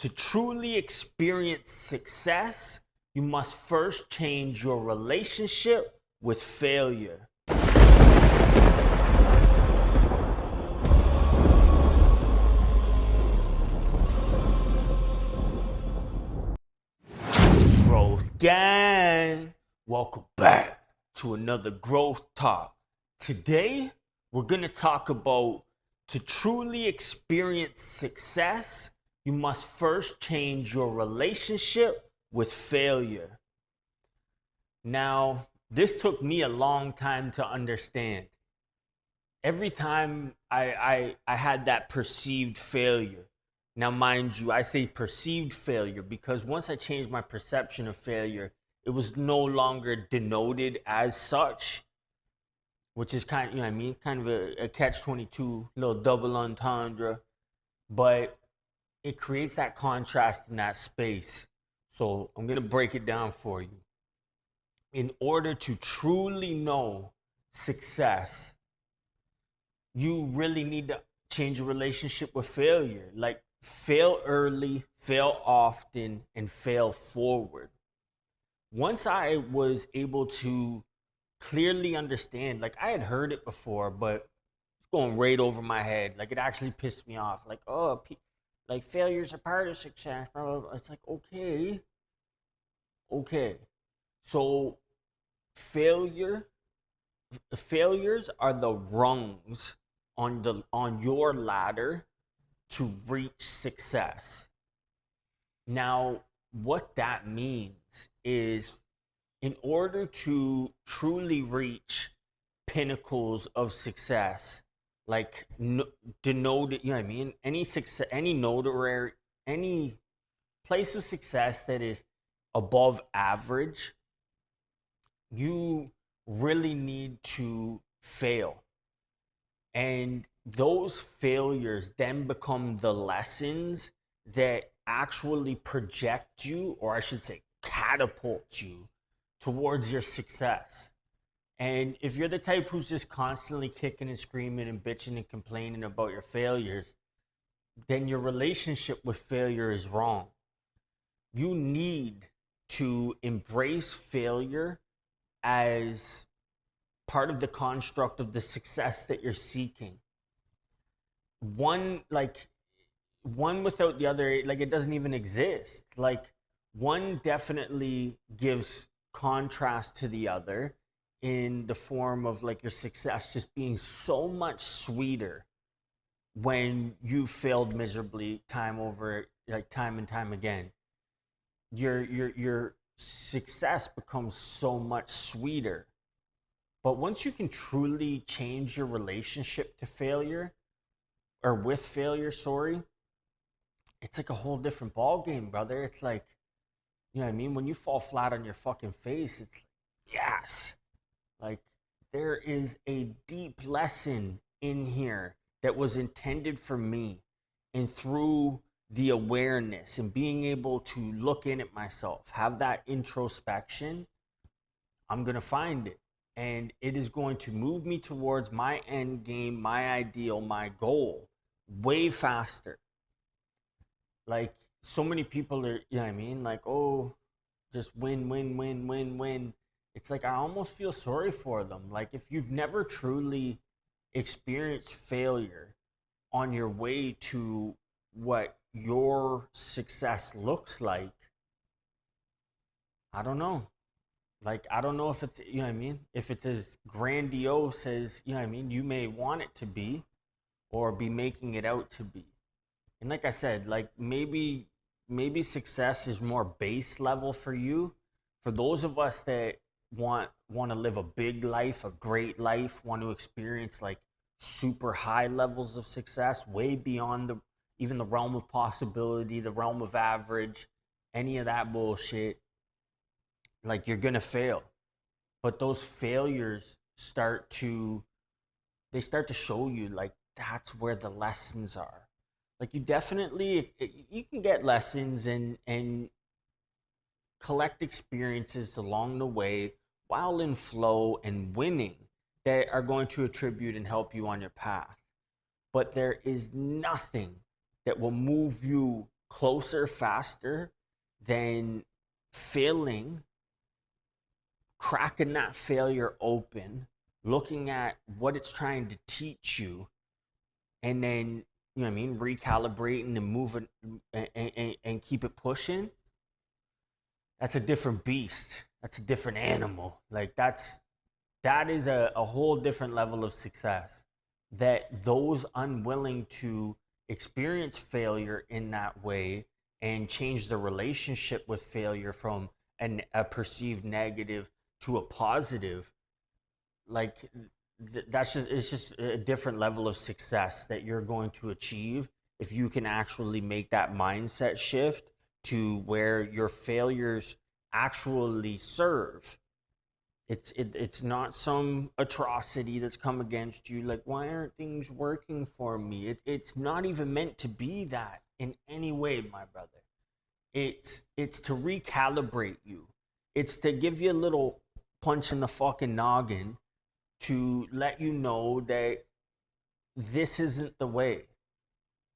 To truly experience success, you must first change your relationship with failure. Growth gang, welcome back to another growth talk. Today, we're going to talk about to truly experience success, you must first change your relationship with failure. Now, this took me a long time to understand. Every time I had that perceived failure. Now, mind you, I say perceived failure because once I changed my perception of failure, it was no longer denoted as such, which is kind of, you know what I mean, kind of a catch-22, little double entendre. But it creates that contrast in that space. So I'm going to break it down for you. In order to truly know success, you really need to change your relationship with failure. Like, fail early, fail often, and fail forward. Once I was able to clearly understand, like I had heard it before, but it's going right over my head. Like, it actually pissed me off. Like, oh, like failure's a part of success. Blah, blah, blah. It's like, okay. So failures are the rungs on your ladder to reach success. Now, what that means is, in order to truly reach pinnacles of success, like denoted, you know what I mean? Any success, any notoriety, any place of success that is above average, you really need to fail. And those failures then become the lessons that actually project you, or I should say, catapult you towards your success. And if you're the type who's just constantly kicking and screaming and bitching and complaining about your failures, then your relationship with failure is wrong. You need to embrace failure as part of the construct of the success that you're seeking. One without the other, like, it doesn't even exist. Like, one definitely gives contrast to the other in the form of, like, your success just being so much sweeter when you failed miserably time and time again. Your success becomes so much sweeter. But once you can truly change your relationship to failure, or with failure, sorry, it's like a whole different ball game, brother. It's like, you know what I mean? When you fall flat on your fucking face, it's like, yes. Like, there is a deep lesson in here that was intended for me. And through the awareness and being able to look in at myself, have that introspection, I'm going to find it. And it is going to move me towards my end game, my ideal, my goal way faster. Like, so many people are, you know what I mean? Like, oh, just win, win, win, win, win. It's like, I almost feel sorry for them. Like, if you've never truly experienced failure on your way to what your success looks like, I don't know. Like, I don't know if it's, you know what I mean? If it's as grandiose as, you know what I mean, you may want it to be or be making it out to be. And like I said, like, maybe success is more base level for you. For those of us that want to live a big life, a great life, want to experience like super high levels of success, way beyond even the realm of possibility, the realm of average, any of that bullshit, like, you're gonna fail. But those failures start to show you, like, that's where the lessons are. Like, you definitely, you can get lessons and collect experiences along the way while in flow and winning that are going to attribute and help you on your path. But there is nothing that will move you closer faster than failing, cracking that failure open, looking at what it's trying to teach you, and then, you know what I mean, recalibrating and moving and keep it pushing. That's a different beast. That's a different animal. Like that is a whole different level of success, that those unwilling to experience failure in that way and change the relationship with failure from a perceived negative to a positive, like that's just, it's just a different level of success that you're going to achieve if you can actually make that mindset shift to where your failures actually serve. It's not some atrocity that's come against you, like, why aren't things working for me? It's not even meant to be that in any way, my brother. It's to recalibrate you. It's to give you a little punch in the fucking noggin to let you know that this isn't the way.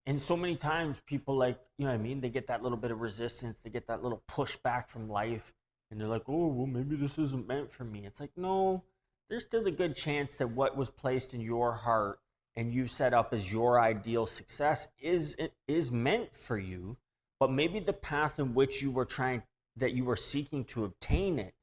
And so many times people, like, you know what I mean, they get that little bit of resistance, they get that little pushback from life, and they're like, oh, well, maybe this isn't meant for me. It's like, no, there's still a good chance that what was placed in your heart and you've set up as your ideal success is meant for you. But maybe the path in which you were trying, that you were seeking to obtain it,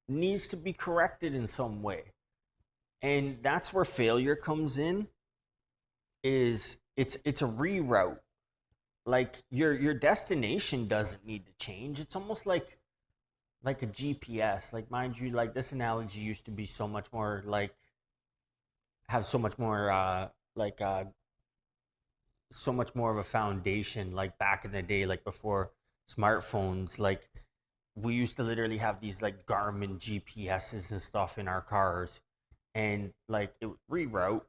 needs to be corrected in some way. And that's where failure comes in. Is it's a reroute. Like your destination doesn't need to change. It's almost like a GPS. Like, mind you, like, this analogy used to be so much more like, have so much more so much more of a foundation, like back in the day, like before smartphones. Like, we used to literally have these like Garmin GPSs and stuff in our cars, and like it would reroute.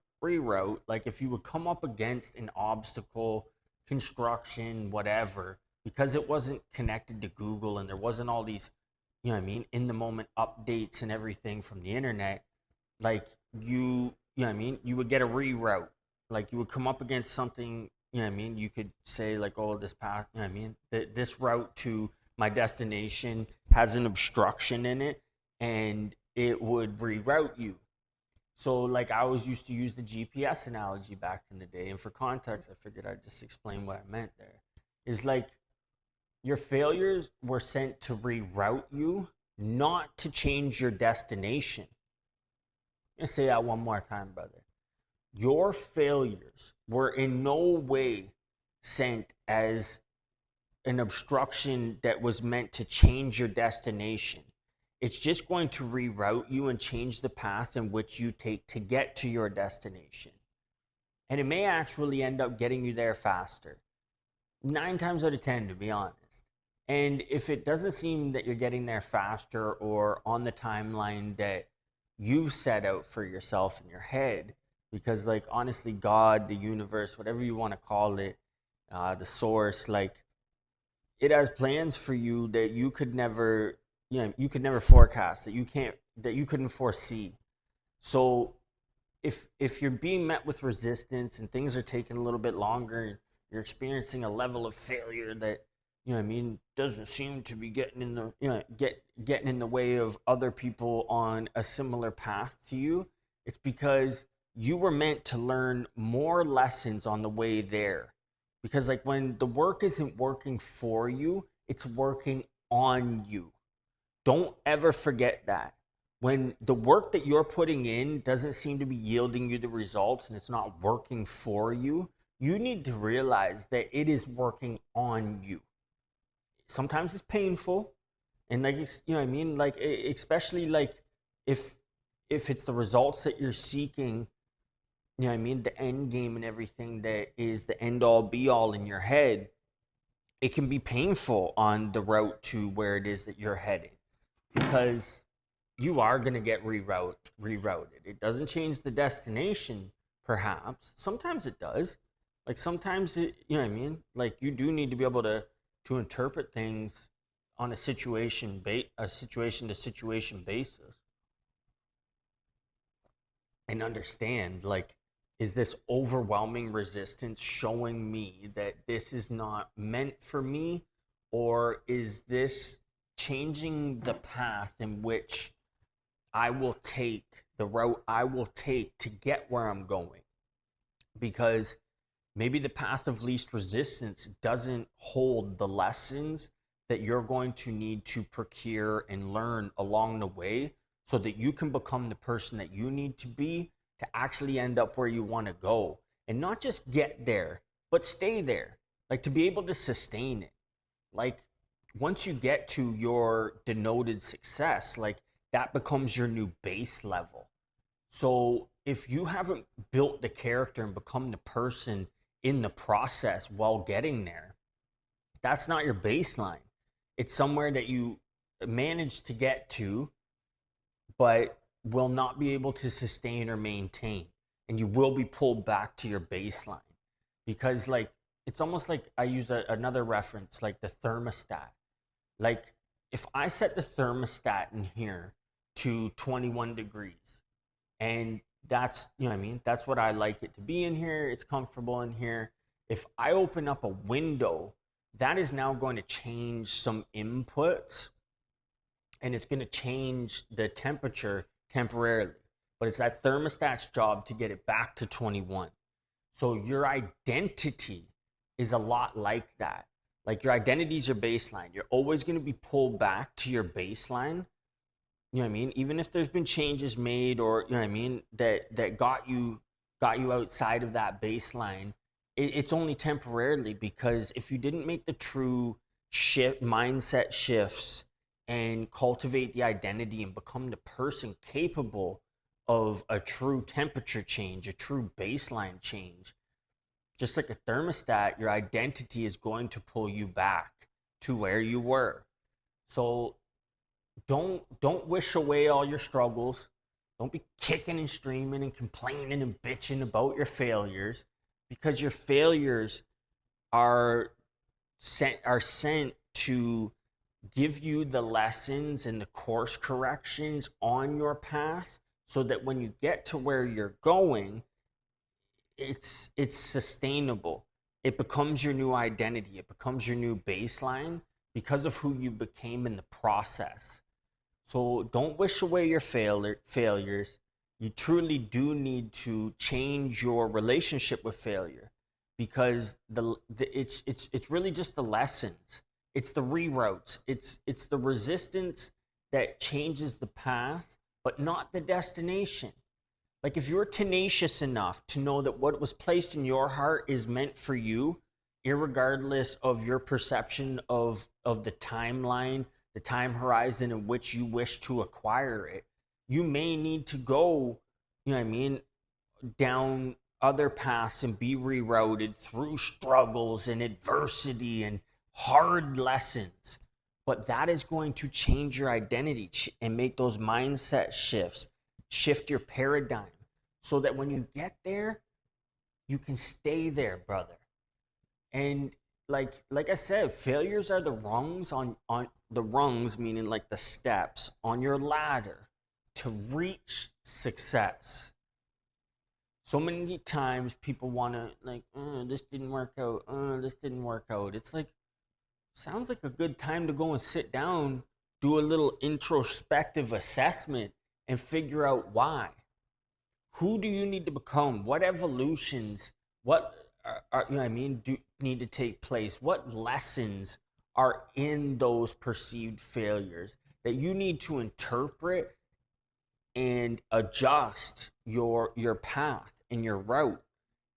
Like, if you would come up against an obstacle, construction, whatever, because it wasn't connected to Google and there wasn't all these, you know what I mean, in the moment updates and everything from the internet, like, you know what I mean, you would get a reroute. Like, you would come up against something, you know what I mean, you could say like, oh, this path, you know what I mean, this route to my destination has an obstruction in it, and it would reroute you. So, like, I always used to use the GPS analogy back in the day, and for context, I figured I'd just explain what I meant there. Is like, your failures were sent to reroute you, not to change your destination. Let's say that one more time, brother. Your failures were in no way sent as an obstruction that was meant to change your destination. It's just going to reroute you and change the path in which you take to get to your destination. And it may actually end up getting you there faster. 9 times out of 10, to be honest. And if it doesn't seem that you're getting there faster or on the timeline that you've set out for yourself in your head, because, like, honestly, God, the universe, whatever you want to call it, the source, like, it has plans for you that you could never, you know, you could never forecast, that you couldn't foresee. So if you're being met with resistance and things are taking a little bit longer, and you're experiencing a level of failure that, you know what I mean, doesn't seem to be getting in the, you know, getting in the way of other people on a similar path to you, it's because you were meant to learn more lessons on the way there. Because, like, when the work isn't working for you, it's working on you. Don't ever forget that. When the work that you're putting in doesn't seem to be yielding you the results and it's not working for you, you need to realize that it is working on you. Sometimes it's painful, and, like, you know what I mean, like, especially like if it's the results that you're seeking, you know what I mean, the end game and everything that is the end all be all in your head, it can be painful on the route to where it is that you're headed, because you are going to get rerouted. It doesn't change the destination, perhaps. Sometimes it does. Like, sometimes it, you know what I mean, like, you do need to be able to interpret things on a situation to situation basis, and understand, like, is this overwhelming resistance showing me that this is not meant for me? Or is this changing the path in which I will take, the route I will take to get where I'm going? Because maybe the path of least resistance doesn't hold the lessons that you're going to need to procure and learn along the way so that you can become the person that you need to be to actually end up where you want to go. And not just get there, but stay there. Like, to be able to sustain it. Like, once you get to your denoted success, like, that becomes your new base level. So if you haven't built the character and become the person in the process while getting there, that's not your baseline. It's somewhere that you manage to get to, but will not be able to sustain or maintain. And you will be pulled back to your baseline. Because, like, it's almost like I use another reference, like the thermostat. Like, if I set the thermostat in here to 21 degrees, and that's, you know what I mean? That's what I like it to be in here. It's comfortable in here. If I open up a window, that is now going to change some inputs, and it's going to change the temperature temporarily. But it's that thermostat's job to get it back to 21. So your identity is a lot like that. Like, your identity is your baseline. You're always going to be pulled back to your baseline. You know what I mean? Even if there's been changes made, or, you know what I mean, that got you outside of that baseline, it's only temporarily, because if you didn't make the true mindset shifts and cultivate the identity and become the person capable of a true temperature change, a true baseline change, just like a thermostat, your identity is going to pull you back to where you were. So don't wish away all your struggles. Don't be kicking and screaming and complaining and bitching about your failures, because your failures are sent to give you the lessons and the course corrections on your path, so that when you get to where you're going, it's sustainable. It becomes your new identity. It becomes your new baseline because of who you became in the process. So don't wish away your failures. You truly do need to change your relationship with failure, because it's really just the lessons. It's the reroutes. It's the resistance that changes the path, but not the destination. Like, if you're tenacious enough to know that what was placed in your heart is meant for you, irregardless of your perception of the timeline, the time horizon in which you wish to acquire it, you may need to go, you know what I mean, down other paths and be rerouted through struggles and adversity and hard lessons. But that is going to change your identity and make those mindset shifts, shift your paradigm, so that when you get there, you can stay there, brother. And like I said, failures are the rungs on the rungs, meaning like the steps on your ladder to reach success. So many times people want to, like, this didn't work out. This didn't work out. It's like, sounds like a good time to go and sit down, do a little introspective assessment, and figure out why. Who do you need to become? What evolutions? What are, you know what I mean, do need to take place? What lessons are in those perceived failures that you need to interpret and adjust your path and your route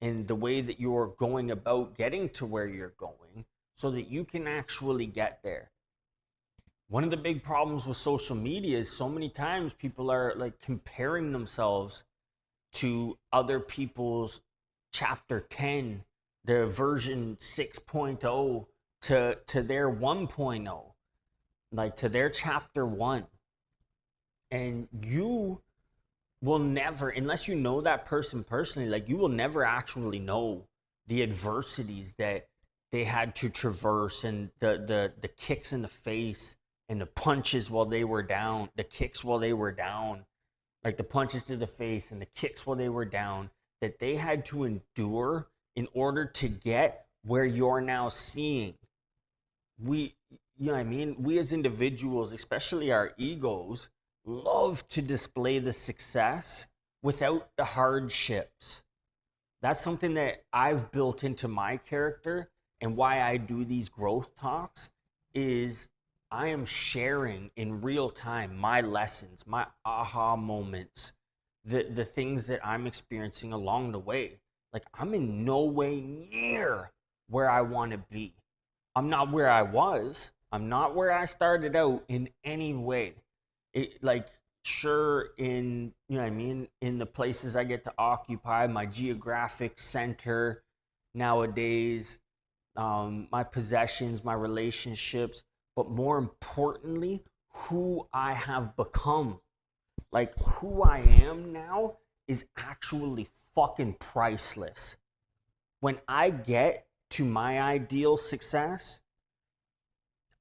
and the way that you're going about getting to where you're going, so that you can actually get there? One of the big problems with social media is so many times people are like comparing themselves to other people's chapter 10, their version 6.0 to their 1.0, like to their chapter 1. And you will never, unless you know that person personally, like, you will never actually know the adversities that they had to traverse, and the kicks in the face and the punches while they were down, the kicks while they were down, like the punches to the face and the kicks while they were down, that they had to endure in order to get where you're now seeing. We, you know what I mean? We as individuals, especially our egos, love to display the success without the hardships. That's something that I've built into my character, and why I do these growth talks is I am sharing in real time my lessons, my aha moments, the things that I'm experiencing along the way. Like, I'm in no way near where I want to be. I'm not where I was. I'm not where I started out in any way. It, like, sure, in, you know what I mean, in the places I get to occupy, my geographic center nowadays, my possessions, my relationships, but more importantly, who I have become. Like, who I am now is actually fucking priceless. When I get to my ideal success,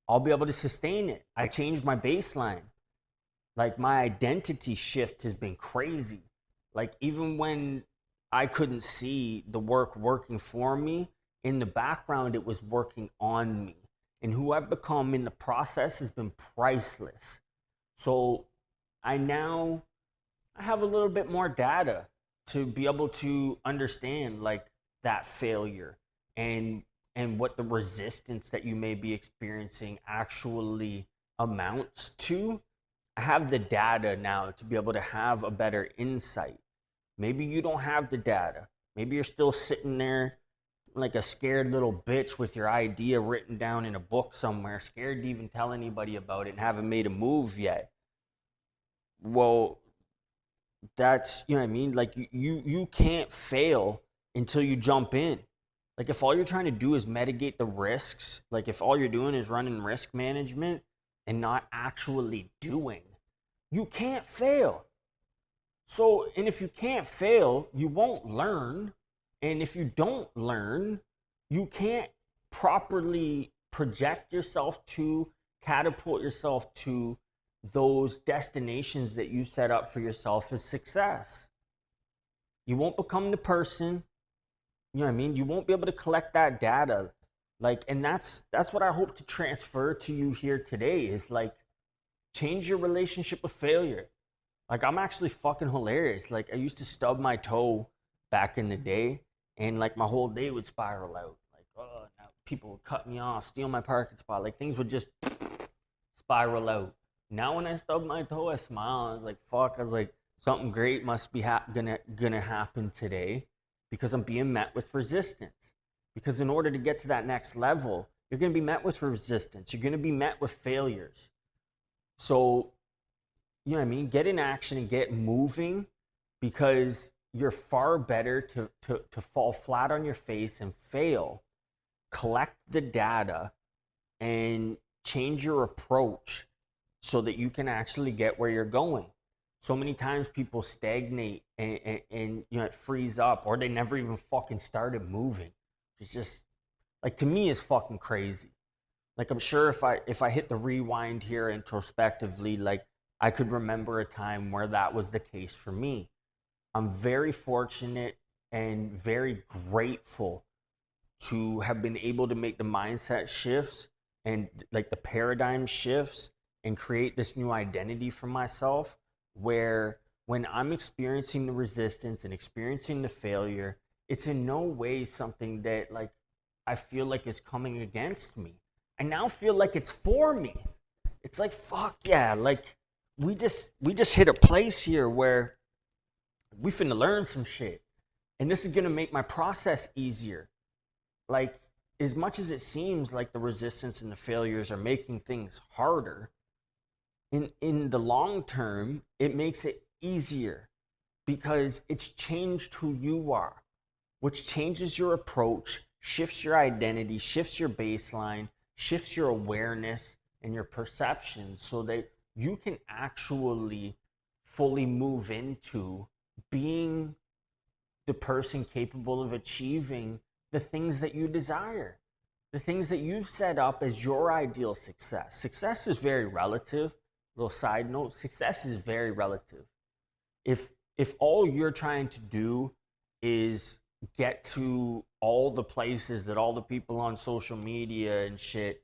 I'll be able to sustain it. I changed my baseline. Like, my identity shift has been crazy. Like, even when I couldn't see the work working for me, in the background it was working on me. And who I've become in the process has been priceless. So I have a little bit more data to be able to understand, like, that failure and what the resistance that you may be experiencing actually amounts to. I have the data now to be able to have a better insight. Maybe you don't have the data. Maybe you're still sitting there like a scared little bitch with your idea written down in a book somewhere, scared to even tell anybody about it and haven't made a move yet. Well, that's, you know what I mean? Like, you can't fail until you jump in. Like, if all you're trying to do is mitigate the risks, like if all you're doing is running risk management and not actually doing, you can't fail. So, and if you can't fail, you won't learn. And if you don't learn, you can't properly project yourself to, catapult yourself to those destinations that you set up for yourself as success. You won't become the person, you know what I mean? You won't be able to collect that data. Like, and that's what I hope to transfer to you here today is, like, change your relationship with failure. Like, I'm actually fucking hilarious. Like, I used to stub my toe back in the day, and like my whole day would spiral out. Like, oh, now people would cut me off, steal my parking spot. Like, things would just spiral out. Now when I stub my toe, I smile. I was like, fuck. I was like, something great must be gonna happen today, because I'm being met with resistance. Because in order to get to that next level, you're gonna be met with resistance. You're gonna be met with failures. So, you know what I mean? Get in action and get moving, because you're far better to fall flat on your face and fail, collect the data, and change your approach so that you can actually get where you're going. So many times people stagnate and you know, it frees up, or they never even fucking started moving. It's just, like, to me, it's fucking crazy. Like, I'm sure if I hit the rewind here introspectively, like, I could remember a time where that was the case for me. I'm very fortunate and very grateful to have been able to make the mindset shifts and, like, the paradigm shifts and create this new identity for myself, where when I'm experiencing the resistance and experiencing the failure, it's in no way something that, like, I feel like is coming against me. I now feel like it's for me. It's like, fuck yeah, like, we just hit a place here where we finna learn some shit, and this is gonna make my process easier. Like, as much as it seems like the resistance and the failures are making things harder, in the long term, it makes it easier, because it's changed who you are, which changes your approach, shifts your identity, shifts your baseline, shifts your awareness and your perception, so that you can actually fully move into being the person capable of achieving the things that you desire, the things that you've set up as your ideal success. Success is very relative. Little side note, success is very relative. If all you're trying to do is get to all the places that all the people on social media and shit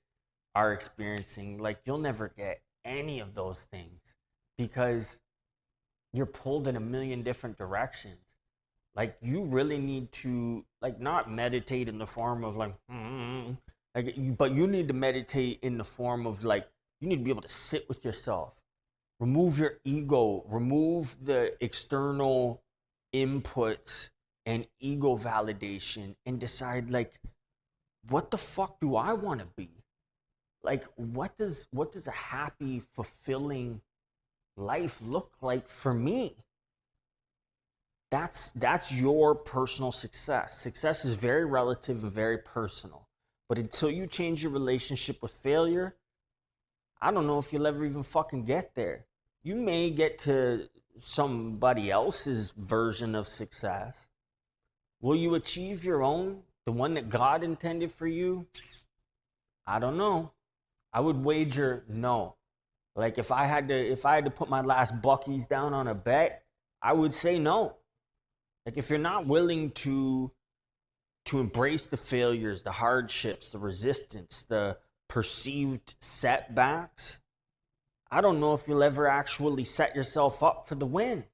are experiencing. Like, you'll never get any of those things because you're pulled in a million different directions. Like, you really need to, like, not meditate in the form of like, but you need to meditate in the form of like, you need to be able to sit with yourself, remove your ego, remove the external inputs and ego validation, and decide, like, what the fuck do I want to be? Like, what does a happy, fulfilling life look like for me? That's your personal success. Success is very relative and very personal. But until you change your relationship with failure, I don't know if you'll ever even fucking get there. You may get to somebody else's version of success. Will you achieve your own, the one that God intended for you? I don't know. I would wager no. Like, if I had to put my last buckies down on a bet, I would say no. Like, if you're not willing to embrace the failures, the hardships, the resistance, the perceived setbacks, I don't know if you'll ever actually set yourself up for the win.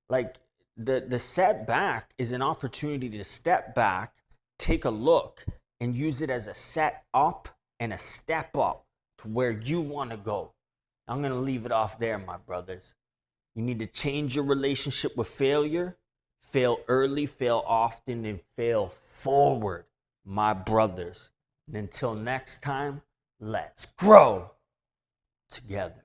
Like, the setback is an opportunity to step back, take a look, and use it as a set up and a step up to where you want to go. I'm going to leave it off there, my brothers. You need to change your relationship with failure. Fail early, fail often, and fail forward, my brothers. And until next time, let's grow together.